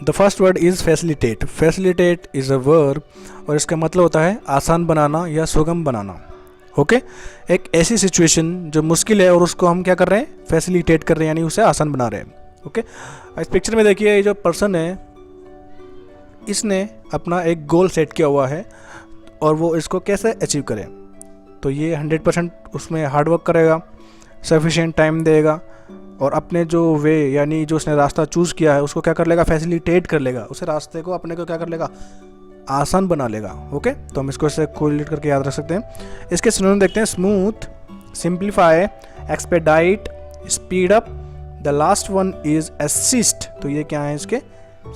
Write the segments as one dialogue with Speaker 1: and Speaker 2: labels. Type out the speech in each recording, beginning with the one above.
Speaker 1: The first word is facilitate. Facilitate is a verb और इसका मतलब होता है आसान बनाना या सुगम बनाना। ओके एक ऐसी सिचुएशन जो मुश्किल है और उसको हम क्या कर रहे हैं, फैसिलिटेट कर रहे हैं, यानी उसे आसान बना रहे हैं। ओके इस पिक्चर में देखिए, ये जो पर्सन है इसने अपना एक गोल सेट किया हुआ है और वो इसको कैसे अचीव करे। तो ये 100% उसमें हार्डवर्क करेगा, सफिशिएंट टाइम देगा और अपने जो वे यानी जो उसने रास्ता चूज़ किया है उसको क्या कर लेगा, फैसिलिटेट कर लेगा, उसे रास्ते को अपने को क्या कर लेगा, आसान बना लेगा। ओके तो हम इसको इससे कोरिलेट करके याद रख सकते हैं। इसके सिनोनिम देखते हैं, smooth, simplify, expedite, speed up. The last one is assist. तो ये क्या है, इसके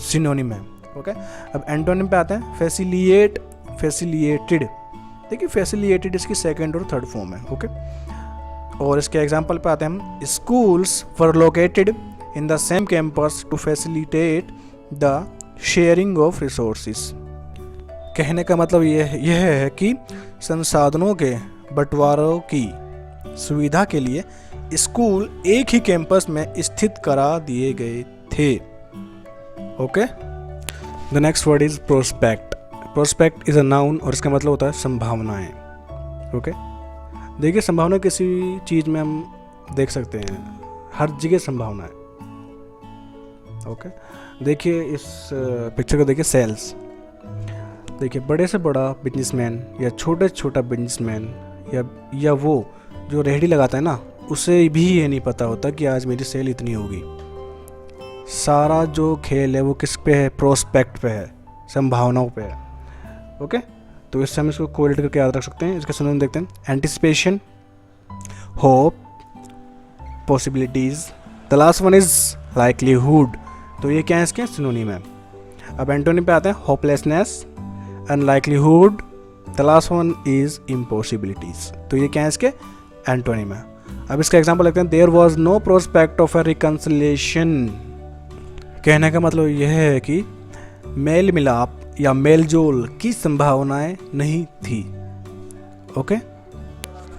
Speaker 1: सिनोनिम है। ओके अब एंटोनिम पे आते हैं, फैसिलिएट, फैसिलिएटेड। देखिए फैसिलिएटेड इसकी सेकंड और थर्ड फॉर्म है। ओके और इसके एग्जांपल पे आते हैं हम, schools were located in the same campus to facilitate the sharing of resources. कहने का मतलब यह है कि संसाधनों के बंटवारों की सुविधा के लिए स्कूल एक ही कैंपस में स्थित करा दिए गए थे। Okay the next word is prospect. Prospect is a noun और इसका मतलब होता है संभावनाएं। ओके देखिए संभावना किसी चीज़ में हम देख सकते हैं, हर जगह संभावना है। ओके देखिए इस पिक्चर को देखिए, सेल्स। देखिए बड़े से बड़ा बिजनेसमैन या छोटे से छोटा बिजनेसमैन या वो जो रेहड़ी लगाता है ना, उसे भी ये नहीं पता होता कि आज मेरी सेल इतनी होगी। सारा जो खेल है वो किस पे है, प्रोस्पेक्ट पे है, संभावनाओं पे है। ओके तो इससे हम इसको कोरिलेट करके याद रख सकते हैं। इसके सिनोनिम देखते हैं, anticipation, hope, possibilities. The last one is likelihood. तो ये क्या है, इसके सिनोनिम है। अब एंटोनिम पे आते हैं, hopelessness, unlikelihood. The last one is impossibilities. तो ये क्या है, इसके एंटोनिम है। अब इसका एग्जांपल देखते हैं, there was no prospect of a reconciliation. कहने का मतलब यह है कि मेल मिलाप या मेलजोल की संभावनाएं नहीं थी। Okay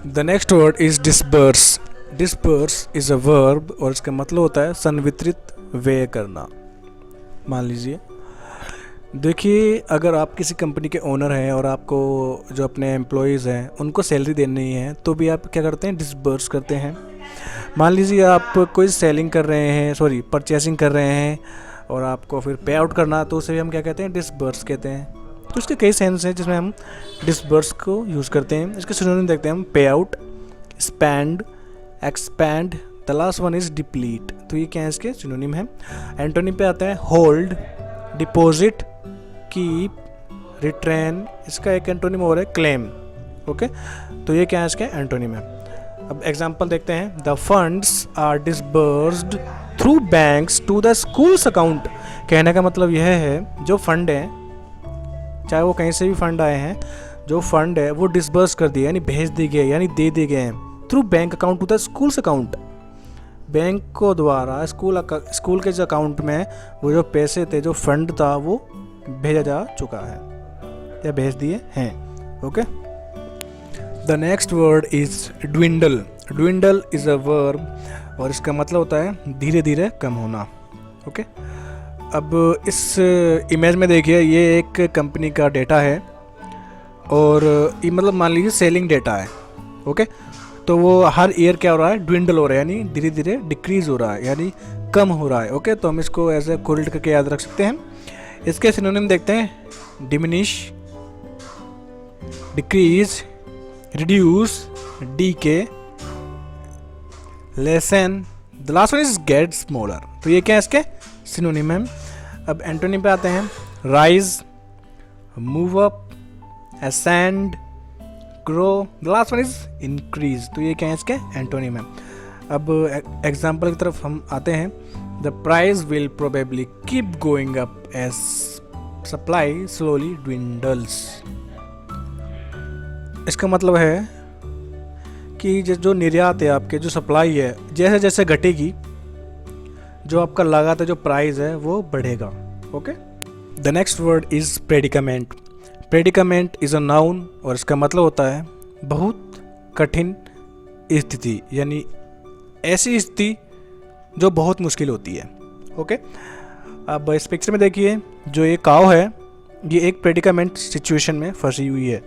Speaker 1: the next word is disburse. Disburse is a verb और इसका मतलब होता है संवितरित व्यय करना। मान लीजिए, देखिए अगर आप किसी कंपनी के ओनर हैं और आपको जो अपने एम्प्लॉयज़ हैं उनको सैलरी देनी है, तो भी आप क्या करते हैं, डिस्बर्स करते हैं। मान लीजिए आप कोई सेलिंग कर रहे हैं, परचेसिंग कर रहे हैं और आपको फिर पे आउट करना, तो उसे भी हम क्या कहते हैं, डिस्बर्स कहते हैं। तो इसके कई सेंस हैं जिसमें हम डिस्बर्स को यूज़ करते हैं। इसके सिनोनिम देखते हैं हम, पे out, spend, expand. The last one is deplete. तो ये क्या है, इसके सिनोनिम है। एंटोनिम पे आता है, होल्ड, डिपॉजिट, कीप, रिट्रेन। इसका एक एंटोनिम और है, क्लेम। ओके तो ये क्या है, इसके एंटोनिम है। अब एग्जांपल देखते हैं, the funds are disbursed through banks to the schools account. कहने का मतलब यह है, जो फंड है, चाहे वो कहीं से भी फंड आए हैं, जो फंड है वो डिसबर्स कर दिए यानी भेज दिए गए यानी दे दिए गए हैं through bank account to the schools account. Bank को द्वारा स्कूल के जो अकाउंट में वो जो पैसे थे, जो फंड था, वो भेजा जा चुका है या भेज दिए हैं। Okay the next word is dwindle. Dwindle is a verb और इसका मतलब होता है धीरे धीरे कम होना। ओके अब इस इमेज में देखिए, ये एक कंपनी का डेटा है और ये मतलब मान लीजिए सेलिंग डेटा है। ओके तो वो हर ईयर क्या हो रहा है, ड्विंडल हो रहा है, यानी धीरे धीरे डिक्रीज हो रहा है, यानी कम हो रहा है। ओके तो हम इसको ऐसे कोरिलेट करके याद रख सकते हैं। इसके सिनोनिम देखते हैं, diminish, decrease, reduce, decay, lessen. The last one is get smaller. तो ये क्या है, इसके सिनोनिम है। अब एंटोनिम पे आते हैं, rise, move up, ascend, grow. The last one is increase. तो ये क्या है, इसके एंटोनिम है। अब एग्जाम्पल की तरफ हम आते हैं, the price will probably keep going up as supply slowly dwindles। इसका मतलब है कि जो निर्यात है, आपके जो सप्लाई है, जैसे जैसे घटेगी, जो आपका लागत है, जो प्राइस है, वो बढ़ेगा। Okay the next word is predicament. Predicament is a noun और इसका मतलब होता है बहुत कठिन स्थिति, यानी ऐसी स्थिति जो बहुत मुश्किल होती है। ओके अब इस पिक्चर में देखिए, जो ये काव है ये एक प्रेडिकामेंट सिचुएशन में फंसी हुई है।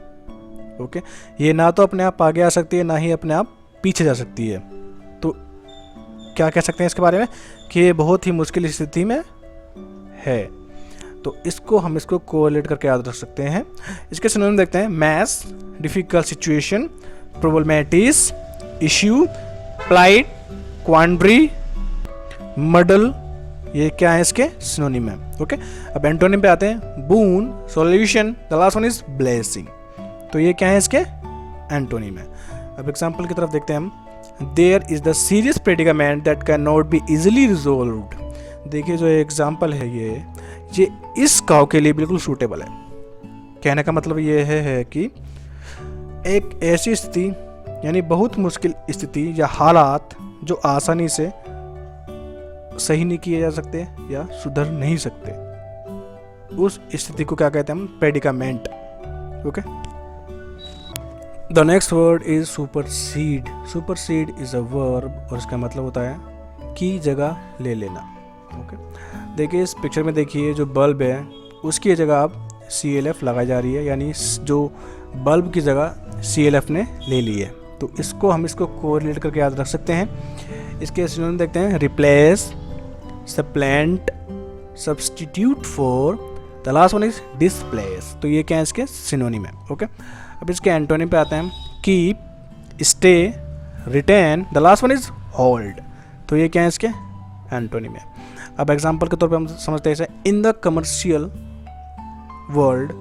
Speaker 1: ओके, ये ना तो अपने आप आगे आ सकती है, ना ही अपने आप पीछे जा सकती है। तो क्या कह सकते हैं इसके बारे में कि ये बहुत ही मुश्किल स्थिति में है। तो इसको कोरिलेट करके याद रख सकते हैं। इसके सिनोनिम देखते हैं, mess, difficult situation, problematics, issue, plight, quandary, muddle, ये क्या है इसके सिनोनिम है। ओके, अब एंटोनिम पे आते हैं, boon, solution, the last one is blessing. तो ये क्या है इसके एंटोनिम है। अब एग्जांपल की तरफ देखते हैं हम, there is the serious predicament that can not be easily resolved. देखिए जो एग्जांपल है ये इस काव के लिए बिल्कुल सूटेबल है। कहने का मतलब ये है कि एक ऐसी स्थिति, यानी बहुत मुश्किल स्थिति या हालात जो आसानी से सही नहीं किए जा सकते या सुधर नहीं सकते, उस स्थिति को क्या कहते हैं हम, predicament. Okay, the next word is supersede. Supersede is a verb और इसका मतलब होता है की जगह ले लेना। ओके, देखिए इस पिक्चर में देखिए जो बल्ब है उसकी जगह अब CLF लगाई जा रही है, यानी जो बल्ब की जगह CLF ने ले ली है। तो इसको कोरिलेट करके याद रख सकते हैं। इसके सिनोनिम देखते हैं, replace, supplant, substitute for, the last one is displace. तो ये क्या है इसके सिनोनिम है। ओके, अब इसके एंटोनिम पे आते हैं, keep, stay, retain, the last one is hold. तो ये क्या है इसके एंटोनिम है। अब एग्जांपल के तौर पे हम समझते हैं, in the commercial world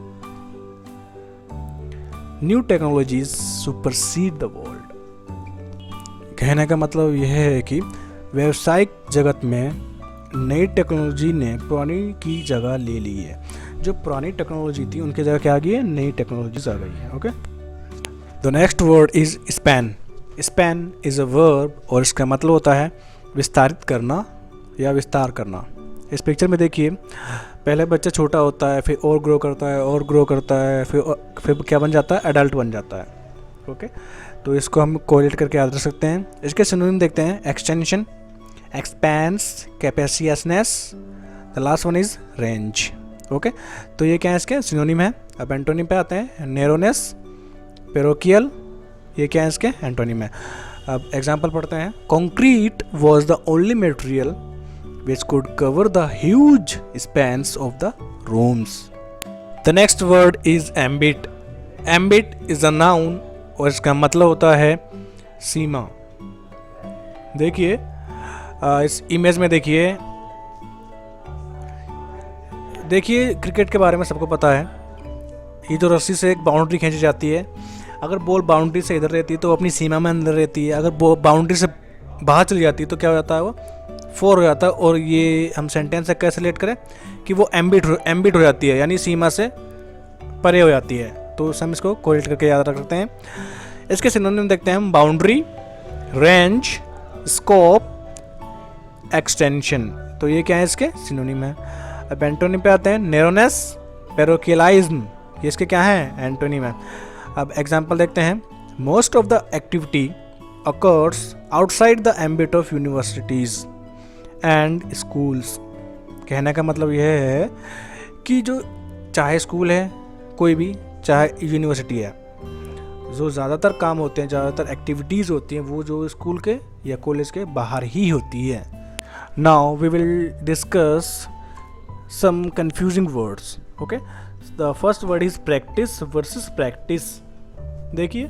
Speaker 1: new technologies supersede the world. कहने का मतलब यह है कि व्यावसायिक जगत में नई टेक्नोलॉजी ने पुरानी की जगह ले ली है। जो पुरानी टेक्नोलॉजी थी उनकी जगह क्या आ गई है, नई टेक्नोलॉजीज आ गई है। Okay, the next word is span. Span is a verb और इसका मतलब होता है विस्तारित करना या विस्तार करना। इस पिक्चर में देखिए, पहले बच्चा छोटा होता है, फिर और ग्रो करता है और ग्रो करता है, फिर क्या बन जाता है, एडल्ट बन जाता है। ओके, तो इसको हम कोरिलेट करके याद रख सकते हैं। इसके सिनोनिम देखते हैं, extension, expanse, capaciousness, the last one is range. Okay, तो ये क्या है इसके सिनोनिम है। अब एंटोनिम पे आते हैं, नैरोनेस, पेरोकियल, ये क्या है इसके एंटोनिम है। अब एग्जांपल पढ़ते हैं, concrete was the only material which could cover the huge spans of the rooms. The next word is ambit. Ambit is a noun और इसका मतलब होता है सीमा। देखिए इस इमेज में देखिए क्रिकेट के बारे में सबको पता है। ये जो रस्सी से एक बाउंड्री खींची जाती है, अगर बॉल बाउंड्री से इधर रहती है तो अपनी सीमा में अंदर रहती है, अगर बाउंड्री से बाहर चली जाती है तो क्या हो जाता है, वो 4 हो जाता है। और ये हम सेंटेंस से कैसे रिलेट करें कि वो एम्बिट हो जाती है, यानी सीमा से परे हो जाती है। तो हम इसको कोरिलेट करके याद रख सकते हैं। इसके सिनोनिम देखते हैं हम, बाउंड्री, रेंज, स्कोप, एक्सटेंशन। तो ये क्या है इसके सिनोनिम है। अब एंटोनिम पे आते हैं, नैरोनेस, पेरोकियलिज्म, ये इसके क्या है एंटोनिम है। अब एग्जांपल देखते हैं, most of the activity occurs outside the ambit of universities and schools. कहने का मतलब यह है कि जो चाहे स्कूल है कोई भी, चाहे यूनिवर्सिटी है, जो ज़्यादातर काम होते हैं, ज़्यादातर एक्टिविटीज़ होती हैं, वो जो स्कूल के या कॉलेज के बाहर ही होती है। Now we will discuss some confusing words. Okay, the first word is practice versus practice. देखिए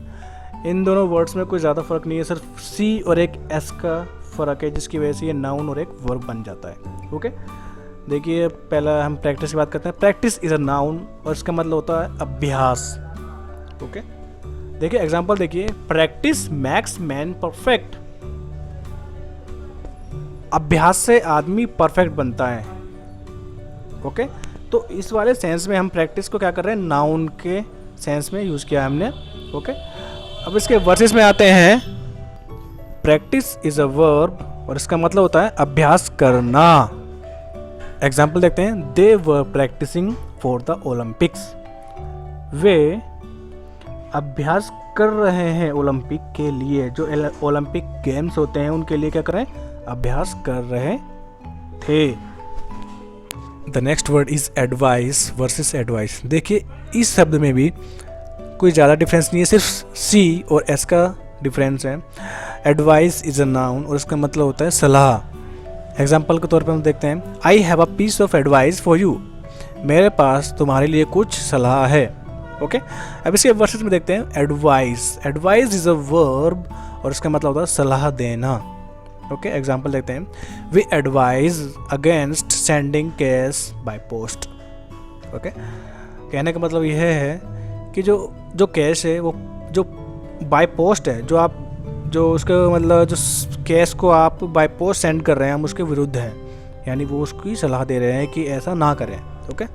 Speaker 1: इन दोनों वर्ड्स में कोई ज़्यादा फर्क नहीं है, सिर्फ सी और एक एस का फ़र्क है, जिसकी वजह से ये नाउन और एक वर्ब बन जाता है। ओके, देखिए पहला हम प्रैक्टिस की बात करते हैं। प्रैक्टिस इज़ अ नाउन और इसका मतलब होता है अभ्यास। ओके, देखिए एग्जांपल देखिए, प्रैक्टिस मैक्स मैन परफेक्ट। अभ्यास से आदमी परफेक्ट बनता है। ओके, तो इस वाले सेंस में हम प्रैक्टिस को क्या कर रहे हैं, नाउन के सेंस में यूज़ किया हमने। ओके, अब इसके वर्सेस में आते हैं। प्रैक्टिस इज अ वर्ब और इसका मतलब होता है अभ्यास करना। एग्जाम्पल देखते हैं, they were practicing for the Olympics. वे अभ्यास कर रहे हैं ओलंपिक के लिए, जो ओलंपिक गेम्स होते हैं उनके लिए क्या कर रहे हैं, अभ्यास कर रहे थे। The next word is advice versus advice. देखिए इस शब्द में भी कोई ज़्यादा डिफरेंस नहीं है, सिर्फ सी और एस का डिफरेंस है। एडवाइस इज़ अ नाउन और इसका मतलब होता है सलाह। एग्जाम्पल के तौर पर हम देखते हैं, I have a piece of advice for you, मेरे पास तुम्हारे लिए कुछ सलाह है। ओके अब इसके वर्सेस में देखते हैं, advice. Advice is a verb और इसका मतलब होता है सलाह देना। ओके एग्जाम्पल देखते हैं, we advise against sending cash by post. Okay कहने का मतलब यह है कि जो कैश है वो जो बाय पोस्ट है, जो उसके मतलब जो कैश को आप बाय पोस्ट सेंड कर रहे हैं हम उसके विरुद्ध हैं, यानी वो उसकी सलाह दे रहे हैं कि ऐसा ना करें। ओके